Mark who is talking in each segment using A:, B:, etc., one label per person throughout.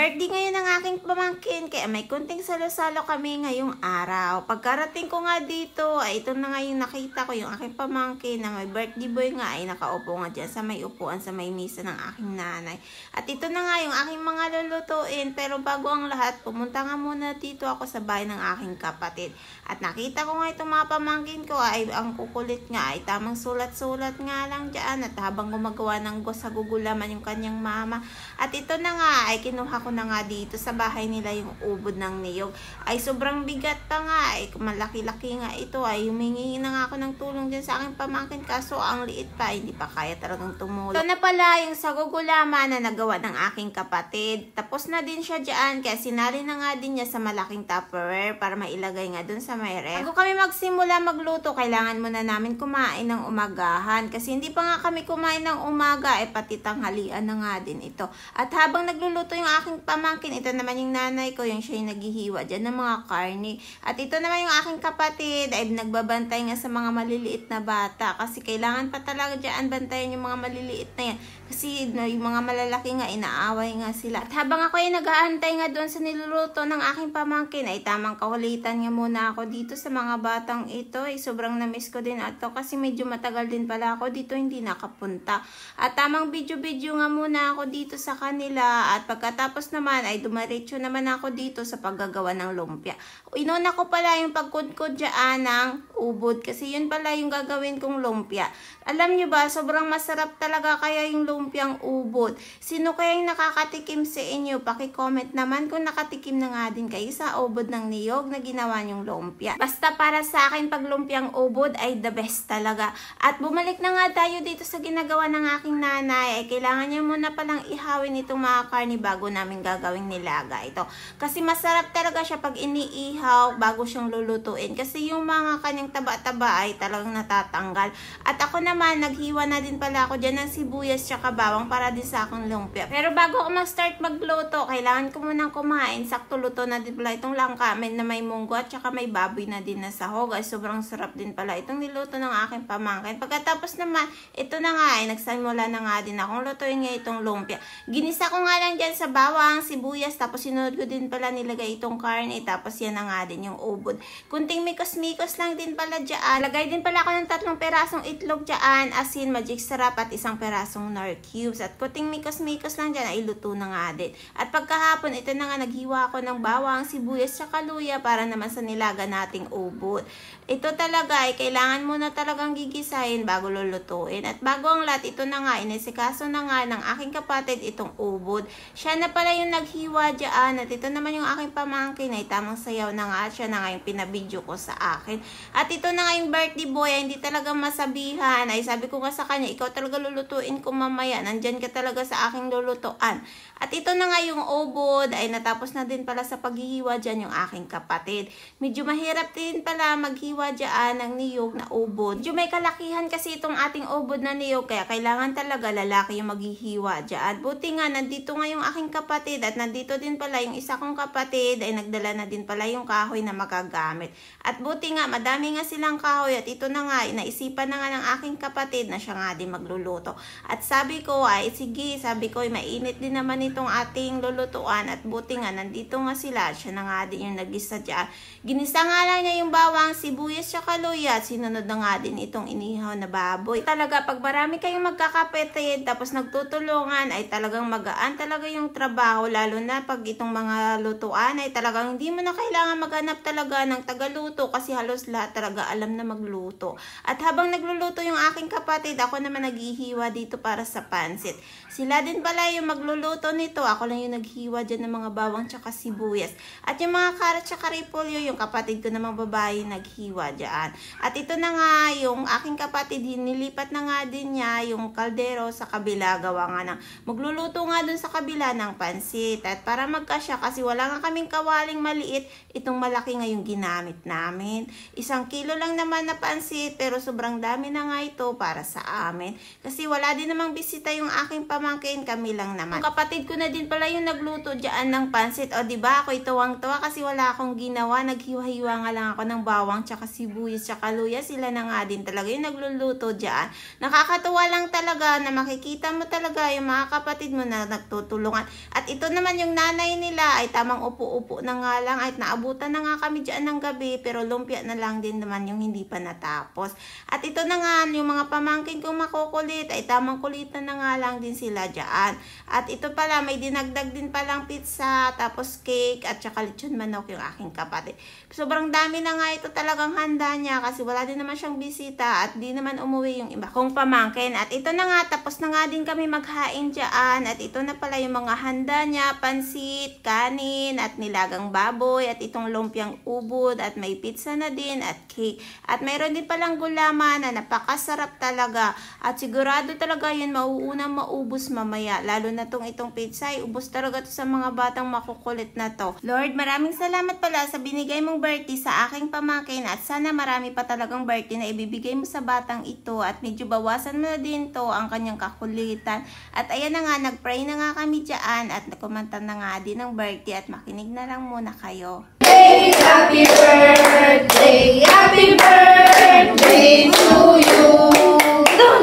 A: Birthday ngayon ng aking pamangkin, kaya may kunting salo-salo kami ngayong araw. Pagkarating ko nga dito, ay ito na nga yung nakita ko, yung aking pamangkin na may birthday boy nga ay nakaupo nga dyan sa may upuan, sa may misa ng aking nanay. At ito na nga yung aking mga lulutuin, pero bago ang lahat, pumunta nga muna dito ako sa bahay ng aking kapatid. At nakita ko nga itong mga pamangkin ko, ay ang kukulit nga, ay tamang sulat-sulat nga lang dyan. At habang gumagawa ng gusagugulaman yung kanyang mama. At ito na nga, ay kinuha ko na nga dito sa bahay nila yung ubod ng niyog. Ay sobrang bigat pa nga, ay malaki-laki nga ito. Ay humingi na nga ako ng tulong din sa aking pamangkin, kaso ang liit pa, hindi pa kaya talagang tumulong. Ito na pala yung sagugulaman na nagawa ng aking kapatid. Tapos na din siya dyan, kaya sinali na nga din niya sa malaking Tupperware para mailagay nga dun sa may ref. Bago kami magsimula magluto, kailangan muna namin kumain ng umagahan. Kasi hindi pa nga kami kumain ng umaga, ay pati tanghalian na nga din ito. At habang nagluluto yung aking pamangkin, ito naman yung nanay ko, yung siya yung naghihiwa dyan ng mga karne. At ito naman yung aking kapatid, ay nagbabantay nga sa mga maliliit na bata. Kasi kailangan pa talaga dyan bantayan yung mga maliliit na yan. Kasi yung mga malalaki nga, inaaway nga sila. At habang ako ay nag-aantay nga doon sa niluluto ng aking pamangkin, ay tamang kahulitan nga muna ako dito sa mga batang ito. Ay sobrang na-miss ko din ito kasi medyo matagal din pala ako dito hindi nakapunta. At tamang video-video nga muna ako dito sa kanila. At pagkatapos naman ay dumaretso naman ako dito sa paggagawa ng lumpia. Inuna ko pala yung pagkudkod dyan ng ubod kasi yun pala yung gagawin kong lumpia. Alam nyo ba, sobrang masarap talaga kaya yung lumpiang ubod. Sino kayang nakakatikim sa inyo? Paki-comment naman kung nakatikim na nga din kayo sa ubod ng niyog na ginawa nyong lumpia. Basta para sa akin, pag lumpiang ubod ay the best talaga. At bumalik na nga tayo dito sa ginagawa ng aking nanay. Ay kailangan niya muna palang ihawin itong mga karne bago namin gagawing nilaga ito. Kasi masarap talaga siya pag iniihaw bago siyang lulutuin. Kasi yung mga kanyang taba-taba ay talagang natatanggal. At ako naman, naghiwa na din pala ako dyan ng sibuyas tsaka bawang para din sa akong lumpia. Pero bago ako mag-start magluto, kailangan ko munang kumain. Sakto luto na din pala itong langka na may munggo at tsaka may baboy na din na sahog. Ay sobrang sarap din pala itong niluto ng aking pamangkin. Pagkatapos naman, ito na nga ay nagsimula na nga din akong lutuin nga itong lumpia. Ginisa ko nga lang dyan sa bawang, sibuyas, tapos sinunod ko din pala nilagay itong karne, tapos yan na nga din yung ubod. Kunting mikos-mikos lang din pala dyan. Lagay din pala ako ng 3 perasong itlog dyan, asin, magic sarap at 1 perasong nor cubes. At kunting mikos-mikos lang dyan ay luto na nga din. At pagkahapon, ito na nga naghiwa ako ng bawang, sibuyas, tsaka luya para naman sa nilaga nating ubod. Ito talaga ay kailangan mo na talagang gigisahin bago lulutuin. At bago ang lahat, ito na nga, inisikaso na nga ng aking kapatid itong ubod. Siya na pala yung naghiwa dyan. At ito naman yung aking pamangkin ay tamang sayaw na nga. Siya na nga yung pinabidyo ko sa akin. At ito na nga yung birthday boy ay hindi talaga masabihan. Ay sabi ko nga sa kanya, ikaw talaga lulutuin ko mamaya. Nandyan ka talaga sa aking lulutuan. At ito na nga yung ubod ay natapos na din pala sa paghihiwa dyan yung aking kapatid. Medyo mahirap din pala maghiwa dyan ng niyog na ubod. Medyo may kalakihan kasi itong ating ubod na niyog kaya kailangan talaga lalaki yung maghihiwa dyan. Buti nga nandito nga yung aking kapatid at nandito din pala yung isa kong kapatid ay nagdala na din pala yung kahoy na magagamit. At buti nga madami nga silang kahoy at ito na nga naisipan na nga ng aking kapatid na siya nga din magluluto. At sabi ko ay sige, sabi ko ay mainit din naman itong ating lulutuan at buti nga nandito nga sila, siya na nga din yung nagisa dyan. Ginisa nga lang niya yung bawang, sibuyas, tsaka luya at sinunod na nga din itong inihaw na baboy. Talaga pag marami kayong magkakapatid tapos nagtutulungan ay talagang magaan talaga yung trabaho, lalo na pag itong mga lutuan ay talagang hindi mo na kailangan maghanap talaga ng tagaluto kasi halos lahat talaga alam na magluto. At habang nagluluto yung aking kapatid, ako naman naghihiwa dito para sa pansit. Sila din pala yung magluluto nito. Ako lang yung naghiwa dyan ng mga bawang tsaka sibuyas. At yung mga carrot tsaka repolyo, yung kapatid ko namang babae naghiwa dyan. At ito na nga, yung aking kapatid, nilipat na nga din niya yung kaldero sa kabila. Gawa nga ng magluluto nga dun sa kabila ng pansit. At para magkasya, kasi wala nga kaming kawaling maliit, itong malaki nga yung ginamit namin. 1 kilo lang naman na pansit, pero sobrang dami na nga ito para sa amin. Kasi wala din namang bisita bisita yung aking pamangkin, kami lang naman. Yung kapatid ko na din pala yung nagluto dyan ng pansit. O diba, ako tuwang-tuwa kasi wala akong ginawa. Naghiwa-hiwa nga lang ako ng bawang, tsaka sibuyas, tsaka luya. Sila na nga din talaga yung nagluluto dyan. Nakakatuwa lang talaga na makikita mo talaga yung mga kapatid mo na nagtutulungan. At ito naman yung nanay nila ay tamang upo-upo na nga lang. At naabutan na nga kami dyan ng gabi, pero lumpia na lang din naman yung hindi pa natapos. At ito na nga, yung mga pamangkin kong makukulit ay tamang kulitan na nga lang din sila dyan. At ito pala, may dinagdag din palang pizza, tapos cake, at saka lechon manok yung aking kapatid. Sobrang dami na nga ito talagang handa niya kasi wala din naman siyang bisita at di naman umuwi yung iba kong pamangkin. At ito na nga, tapos na nga din kami maghain dyan. At ito na pala yung mga handa niya, pansit, kanin, at nilagang baboy, at itong lumpiang ubod, at may pizza na din, at cake. At mayroon din palang gulaman na napakasarap talaga. At sigurado talaga yun mauunang maubos mamaya. Lalo na itong pizza, ubos talaga to sa mga batang makukulit na to. Lord, maraming salamat pala sa binigay mong birthday sa aking pamangkin. At sana marami pa talagang birthday na ibibigay mo sa batang ito. At medyo bawasan mo na din to ang kanyang kakulitan. At ayan na nga, nagpray na nga kami dyan. At kumanta na nga din ng birthday. At makinig na lang muna kayo.
B: Hey, happy birthday, happy birthday to you.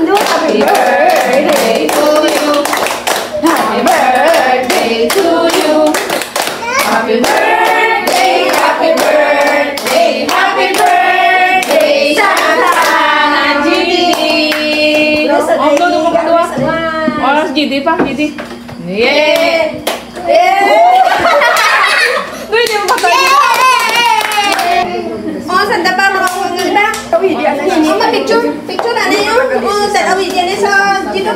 B: Happy birthday to you. Happy birthday to you. Happy birthday, happy birthday, happy birthday, Santa Gidi.
C: Oh, Gidi pa, Gidi.
B: Yeah.
C: Pwede mo patay.
B: Oh, sanda pa mga kunganda. Oh, picture. Picture na yun. Oh, sa awidyan sa dito.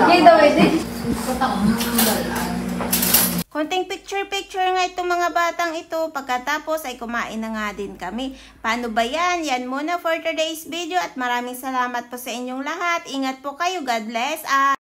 A: Konting picture-picture nga itong mga batang ito. Pagkatapos ay kumain na nga din kami. Paano ba yan? Yan muna for today's video at maraming salamat po sa inyong lahat. Ingat po kayo. God bless.